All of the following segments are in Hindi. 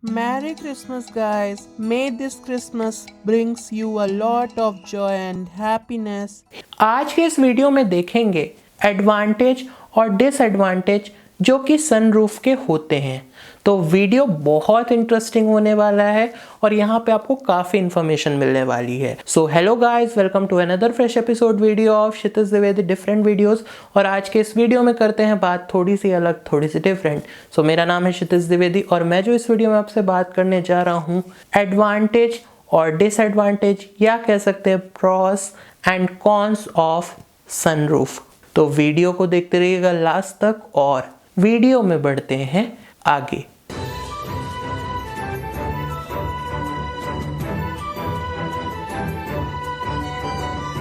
Merry Christmas, guys. May this Christmas brings you a lot of joy and happiness. आज के इस वीडियो में देखेंगे एडवांटेज और डिसएडवांटेज जो कि सनरूफ के होते हैं। तो वीडियो बहुत इंटरेस्टिंग होने वाला है और यहाँ पे आपको काफ़ी इन्फॉर्मेशन मिलने वाली है। So hello guys, welcome to another fresh episode video of Kshitij Dwivedi different videos. और आज के इस वीडियो में करते हैं बात थोड़ी सी अलग, थोड़ी सी डिफरेंट। सो मेरा नाम है क्षितिज द्विवेदी और मैं जो इस वीडियो में आपसे बात करने जा रहा हूँ एडवांटेज और डिसएडवांटेज या कह सकते हैं pros and cons of sunroof. तो वीडियो को देखते रहिएगा लास्ट तक और वीडियो में बढ़ते हैं आगे।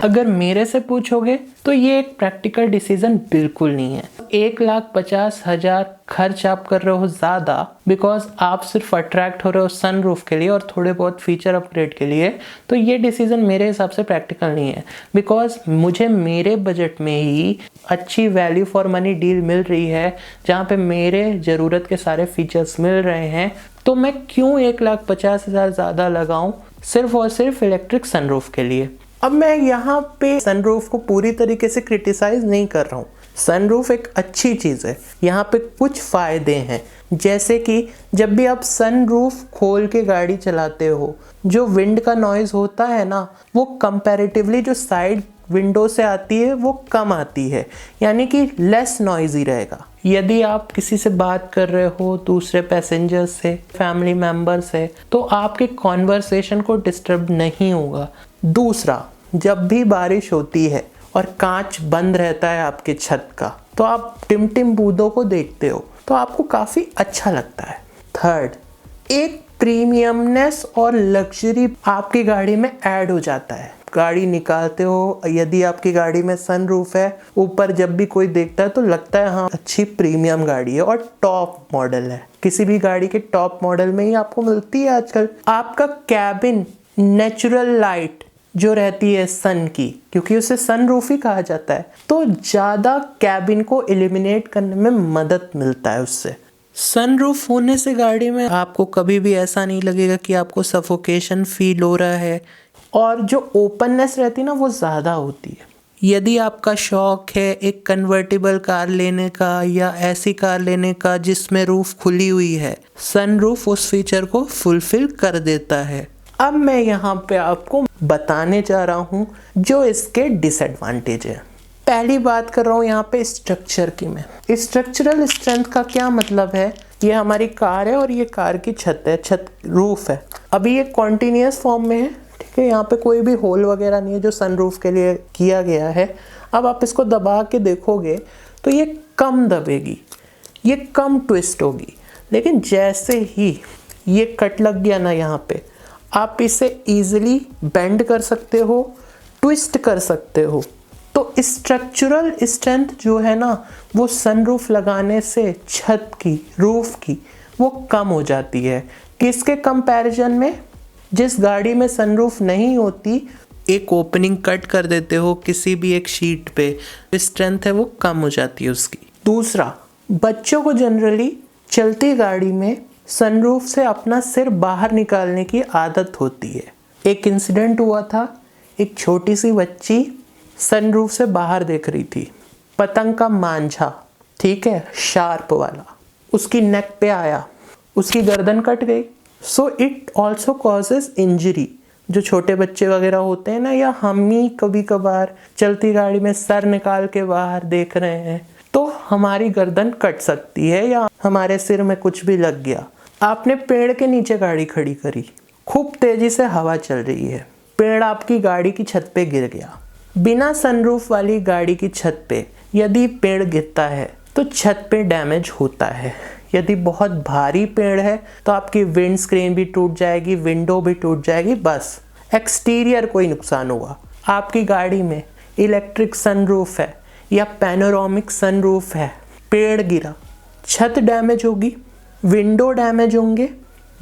अगर मेरे से पूछोगे तो ये एक प्रैक्टिकल डिसीजन बिल्कुल नहीं है। 1,50,000 खर्च आप कर रहे हो ज़्यादा बिकॉज आप सिर्फ अट्रैक्ट हो रहे हो सनरूफ के लिए और थोड़े बहुत फीचर अपग्रेड के लिए, तो ये डिसीजन मेरे हिसाब से प्रैक्टिकल नहीं है। बिकॉज मुझे मेरे बजट में ही अच्छी वैल्यू फॉर मनी डील मिल रही है जहाँ पे मेरे ज़रूरत के सारे फीचर्स मिल रहे हैं, तो मैं क्यों 1,50,000 ज़्यादा लगाऊं सिर्फ और सिर्फ इलेक्ट्रिक सनरूफ के लिए। अब मैं यहाँ पे सनरूफ को पूरी तरीके से क्रिटिसाइज नहीं कर रहा हूँ। सनरूफ एक अच्छी चीज़ है। यहाँ पे कुछ फ़ायदे हैं, जैसे कि जब भी आप सनरूफ खोल के गाड़ी चलाते हो, जो विंड का नॉइज़ होता है ना, वो कंपैरेटिवली जो साइड विंडो से आती है वो कम आती है, यानी कि लेस नॉइज़ी रहेगा। यदि आप किसी से बात कर रहे हो, दूसरे पैसेंजर से, फैमिली मेम्बर से, तो आपके कॉन्वर्सेशन को डिस्टर्ब नहीं होगा। दूसरा, जब भी बारिश होती है और कांच बंद रहता है आपके छत का, तो आप टिमटिम बूंदों को देखते हो तो आपको काफ़ी अच्छा लगता है। थर्ड, एक प्रीमियमनेस और लग्जरी आपकी गाड़ी में ऐड हो जाता है। गाड़ी निकालते हो, यदि आपकी गाड़ी में सनरूफ है, ऊपर जब भी कोई देखता है तो लगता है हाँ अच्छी प्रीमियम गाड़ी है और टॉप मॉडल है। किसी भी गाड़ी के टॉप मॉडल में ही आपको मिलती है आजकल। आपका कैबिन नेचुरल लाइट जो रहती है सन की, क्योंकि उसे सनरूफ ही कहा जाता है, तो ज़्यादा कैबिन को एलिमिनेट करने में मदद मिलता है उससे। सनरूफ होने से गाड़ी में आपको कभी भी ऐसा नहीं लगेगा कि आपको सफोकेशन फील हो रहा है, और जो ओपननेस रहती है ना वो ज़्यादा होती है। यदि आपका शौक है एक कन्वर्टेबल कार लेने का या ऐसी कार लेने का जिसमें रूफ खुली हुई है, सनरूफ उस फीचर को फुलफिल कर देता है। अब मैं यहाँ पे आपको बताने जा रहा हूँ जो इसके डिसएडवांटेज है। पहली बात कर रहा हूँ यहाँ पे स्ट्रक्चर की। मैं स्ट्रक्चरल स्ट्रेंथ का क्या मतलब है, ये हमारी कार है और ये कार की छत है, छत रूफ है। अभी ये कॉन्टिन्यूस फॉर्म में है, ठीक है, यहाँ पे कोई भी होल वगैरह नहीं है जो सनरूफ के लिए किया गया है। अब आप इसको दबा के देखोगे तो ये कम दबेगी, ये कम ट्विस्ट होगी, लेकिन जैसे ही ये कट लग गया ना यहाँ पे, आप इसे ईजिली बेंड कर सकते हो, ट्विस्ट कर सकते हो। तो स्ट्रक्चरल स्ट्रेंथ जो है ना वो सनरूफ लगाने से छत की, रूफ की, वो कम हो जाती है। किसके कंपैरिजन में? जिस गाड़ी में सनरूफ नहीं होती, एक ओपनिंग कट कर देते हो किसी भी एक शीट पे, स्ट्रेंथ है वो कम हो जाती है उसकी। दूसरा, बच्चों को जनरली चलती गाड़ी में सनरूफ से अपना सिर बाहर निकालने की आदत होती है। एक इंसिडेंट हुआ था, एक छोटी सी बच्ची सनरूफ से बाहर देख रही थी, पतंग का मांझा, ठीक है, शार्प वाला, उसकी नेक पे आया, उसकी गर्दन कट गई। So it also causes injury. जो छोटे बच्चे वगैरह होते हैं ना, या हम ही कभी कभार चलती गाड़ी में सर निकाल के बाहर देख रहे हैं, तो हमारी गर्दन कट सकती है या हमारे सिर में कुछ भी लग गया। आपने पेड़ के नीचे गाड़ी खड़ी करी, खूब तेजी से हवा चल रही है, पेड़ आपकी गाड़ी की छत पे गिर गया। बिना सनरूफ वाली गाड़ी की छत पे यदि पेड़ गिरता है तो छत पे डैमेज होता है। यदि बहुत भारी पेड़ है तो आपकी विंड स्क्रीन भी टूट जाएगी, विंडो भी टूट जाएगी, बस एक्सटीरियर कोई नुकसान होगा। आपकी गाड़ी में इलेक्ट्रिक सनरूफ है या पैनोरामिक सनरूफ है, पेड़ गिरा, छत डैमेज होगी, विंडो डैमेज होंगे,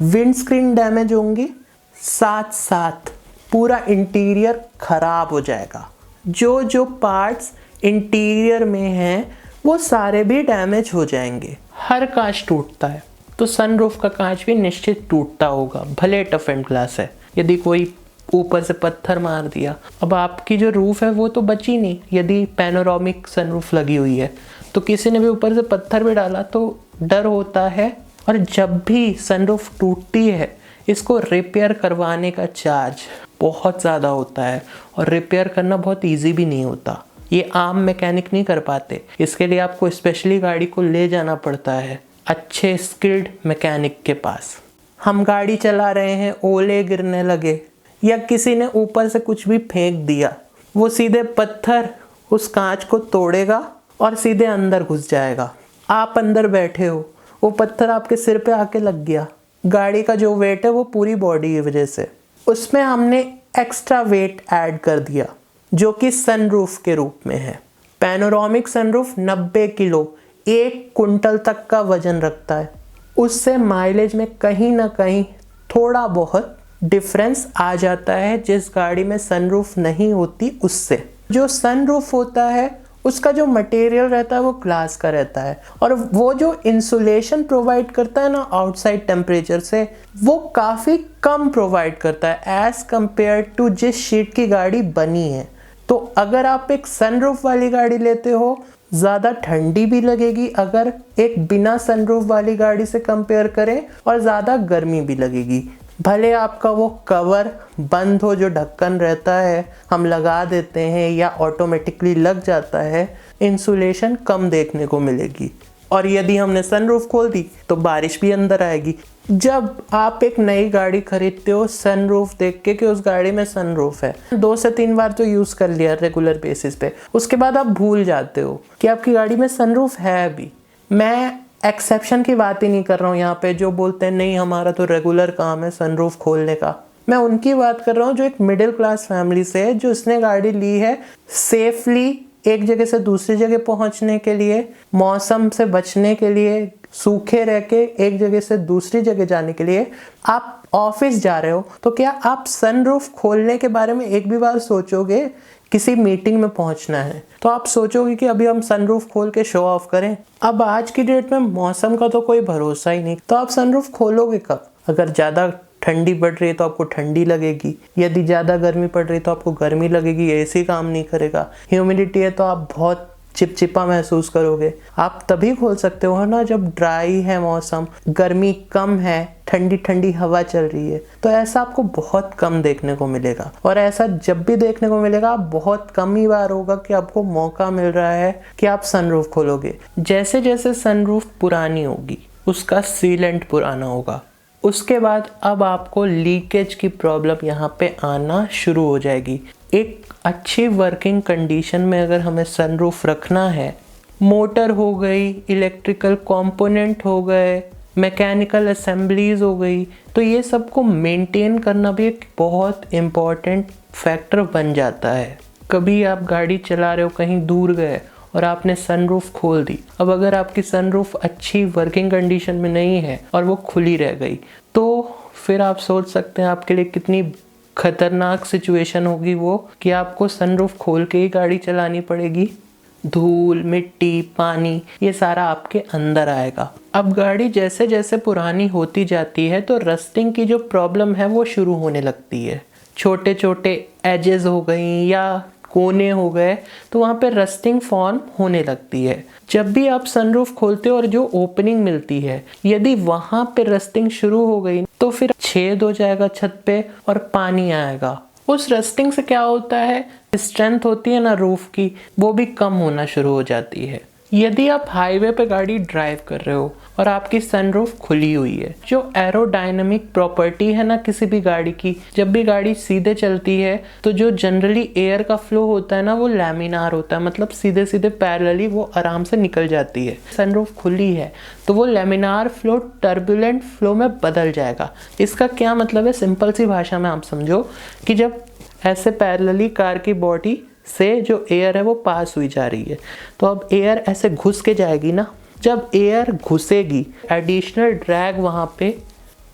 विंड स्क्रीन डैमेज होंगे, साथ साथ पूरा इंटीरियर खराब हो जाएगा। जो जो पार्ट्स इंटीरियर में हैं वो सारे भी डैमेज हो जाएंगे। हर कांच टूटता है, तो सनरूफ का कांच भी निश्चित टूटता होगा, भले टफ एंड ग्लास है। यदि कोई ऊपर से पत्थर मार दिया, अब आपकी जो रूफ है वो तो बची नहीं। यदि पैनोरामिक सनरूफ लगी हुई है तो किसी ने भी ऊपर से पत्थर भी डाला तो डर होता है। और जब भी सनरूफ टूटती है, इसको रिपेयर करवाने का चार्ज बहुत ज़्यादा होता है और रिपेयर करना बहुत इजी भी नहीं होता। ये आम मैकेनिक नहीं कर पाते, इसके लिए आपको स्पेशली गाड़ी को ले जाना पड़ता है अच्छे स्किल्ड मैकेनिक के पास। हम गाड़ी चला रहे हैं, ओले गिरने लगे या किसी ने ऊपर से कुछ भी फेंक दिया, वो सीधे पत्थर उस कांच को तोड़ेगा और सीधे अंदर घुस जाएगा। आप अंदर बैठे हो, वो पत्थर आपके सिर पे आके लग गया, गाड़ी का जो वेट है वो पूरी बॉडी की वजह से, उसमें हमने एक्स्ट्रा वेट ऐड कर दिया जो कि सनरूफ के रूप में है। पैनोरामिक सनरूफ 90 किलो 1 कुंटल तक का वजन रखता है। उससे माइलेज में कहीं ना कहीं थोड़ा बहुत डिफरेंस आ जाता है जिस गाड़ी में सनरूफ नहीं होती उससे। जो सनरूफ होता है उसका जो मटेरियल रहता है वो ग्लास का रहता है और वो जो इंसुलेशन प्रोवाइड करता है ना आउटसाइड टेम्परेचर से, वो काफ़ी कम प्रोवाइड करता है एज कंपेयर टू जिस शीट की गाड़ी बनी है। तो अगर आप एक सनरूफ वाली गाड़ी लेते हो, ज़्यादा ठंडी भी लगेगी अगर एक बिना सनरूफ वाली गाड़ी से कंपेयर करें, और ज़्यादा गर्मी भी लगेगी। भले आपका वो कवर बंद हो, जो ढक्कन रहता है हम लगा देते हैं या ऑटोमेटिकली लग जाता है, इंसुलेशन कम देखने को मिलेगी। और यदि हमने सनरूफ खोल दी तो बारिश भी अंदर आएगी। जब आप एक नई गाड़ी खरीदते हो सनरूफ देख के कि उस गाड़ी में सनरूफ है, 2 से 3 बार तो यूज़ कर लिया रेगुलर बेसिस पे, उसके बाद आप भूल जाते हो कि आपकी गाड़ी में सनरूफ है भी। मैं एक्सेप्शन की बात ही नहीं कर रहा हूँ यहाँ पे, जो बोलते हैं नहीं हमारा तो रेगुलर काम है सनरूफ खोलने का। मैं उनकी बात कर रहा हूँ जो एक मिडिल क्लास फैमिली से है, जो उसने गाड़ी ली है सेफली एक जगह से दूसरी जगह पहुंचने के लिए, मौसम से बचने के लिए, सूखे रह के एक जगह से दूसरी जगह जाने के लिए। आप ऑफिस जा रहे हो तो क्या आप सनरूफ खोलने के बारे में एक भी बार सोचोगे? किसी मीटिंग में पहुंचना है तो आप सोचोगे कि अभी हम सनरूफ खोल के शो ऑफ करें? अब आज की डेट में मौसम का तो कोई भरोसा ही नहीं, तो आप सनरूफ खोलोगे कब? अगर ज़्यादा ठंडी पड़ रही है तो आपको ठंडी लगेगी, यदि ज़्यादा गर्मी पड़ रही है तो आपको गर्मी लगेगी, एसी काम नहीं करेगा। ह्यूमिडिटी है तो आप बहुत चिपचिपा महसूस करोगे। आप तभी खोल सकते हो ना जब ड्राई है मौसम, गर्मी कम है, ठंडी ठंडी हवा चल रही है। तो ऐसा आपको बहुत कम देखने को मिलेगा, और ऐसा जब भी देखने को मिलेगा बहुत कम ही बार होगा कि आपको मौका मिल रहा है कि आप सनरूफ खोलोगे। जैसे जैसे सनरूफ पुरानी होगी उसका सीलेंट पुराना होगा, उसके बाद अब आपको लीकेज की प्रॉब्लम यहाँ पे आना शुरू हो जाएगी। एक अच्छी वर्किंग कंडीशन में अगर हमें सनरूफ रखना है, मोटर हो गई, इलेक्ट्रिकल कंपोनेंट हो गए, मैकेनिकल असेंबलीज हो गई, तो ये सब को मेंटेन करना भी एक बहुत इम्पॉर्टेंट फैक्टर बन जाता है। कभी आप गाड़ी चला रहे हो, कहीं दूर गए और आपने सनरूफ खोल दी। अब अगर आपकी सनरूफ अच्छी वर्किंग कंडीशन में नहीं है और वो खुली रह गई, तो फिर आप सोच सकते हैं आपके लिए कितनी खतरनाक सिचुएशन होगी वो, कि आपको सनरूफ खोल के ही गाड़ी चलानी पड़ेगी। धूल, मिट्टी, पानी, ये सारा आपके अंदर आएगा। अब गाड़ी जैसे जैसे पुरानी होती जाती है तो रस्टिंग की जो प्रॉब्लम है वो शुरू होने लगती है। छोटे छोटे एजेस हो गई या कोने हो गए तो वहाँ पे रस्टिंग फॉर्म होने लगती है। जब भी आप सनरूफ खोलते हो और जो ओपनिंग मिलती है, यदि वहाँ पे रस्टिंग शुरू हो गई तो फिर छेद हो जाएगा छत पे और पानी आएगा। उस रस्टिंग से क्या होता है, स्ट्रेंथ होती है ना रूफ की, वो भी कम होना शुरू हो जाती है। यदि आप हाईवे पे गाड़ी ड्राइव कर रहे हो और आपकी सनरूफ खुली हुई है, जो एरोडायनामिक प्रॉपर्टी है ना किसी भी गाड़ी की, जब भी गाड़ी सीधे चलती है तो जो जनरली एयर का फ्लो होता है ना वो लैमिनार होता है, मतलब सीधे सीधे पैरेलली वो आराम से निकल जाती है। सनरूफ खुली है तो वो लैमिनार फ्लो टर्बुलेंट फ्लो में बदल जाएगा। इसका क्या मतलब है, सिंपल सी भाषा में आप समझो कि जब ऐसे पैरेलली कार की बॉडी से जो एयर है वो पास हुई जा रही है, तो अब एयर ऐसे घुस के जाएगी ना, जब एयर घुसेगी एडिशनल ड्रैग वहाँ पे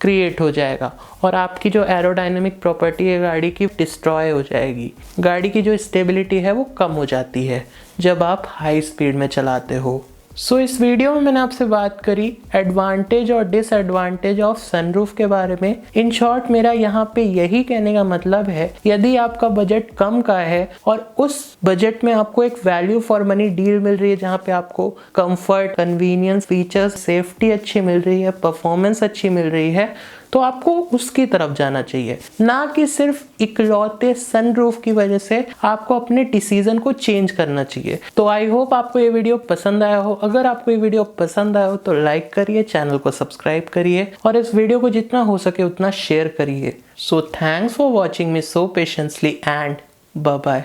क्रिएट हो जाएगा और आपकी जो एरोडायनेमिक प्रॉपर्टी है गाड़ी की डिस्ट्रॉय हो जाएगी। गाड़ी की जो स्टेबिलिटी है वो कम हो जाती है जब आप हाई स्पीड में चलाते हो। सो इस वीडियो में मैंने आपसे बात करी एडवांटेज और डिसएडवांटेज ऑफ सनरूफ के बारे में। इन शॉर्ट मेरा यहाँ पे यही कहने का मतलब है, यदि आपका बजट कम का है और उस बजट में आपको एक वैल्यू फॉर मनी डील मिल रही है जहाँ पे आपको कंफर्ट, कन्वीनियंस, फीचर्स, सेफ्टी अच्छी मिल रही है, परफॉर्मेंस अच्छी मिल रही है, तो आपको उसकी तरफ जाना चाहिए, ना कि सिर्फ इकलौते सनरूफ की वजह से आपको अपने डिसीजन को चेंज करना चाहिए। तो आई होप आपको ये वीडियो पसंद आया हो। अगर आपको ये वीडियो पसंद आया हो तो लाइक करिए, चैनल को सब्सक्राइब करिए और इस वीडियो को जितना हो सके उतना शेयर करिए। So thanks for watching me so patiently and bye bye.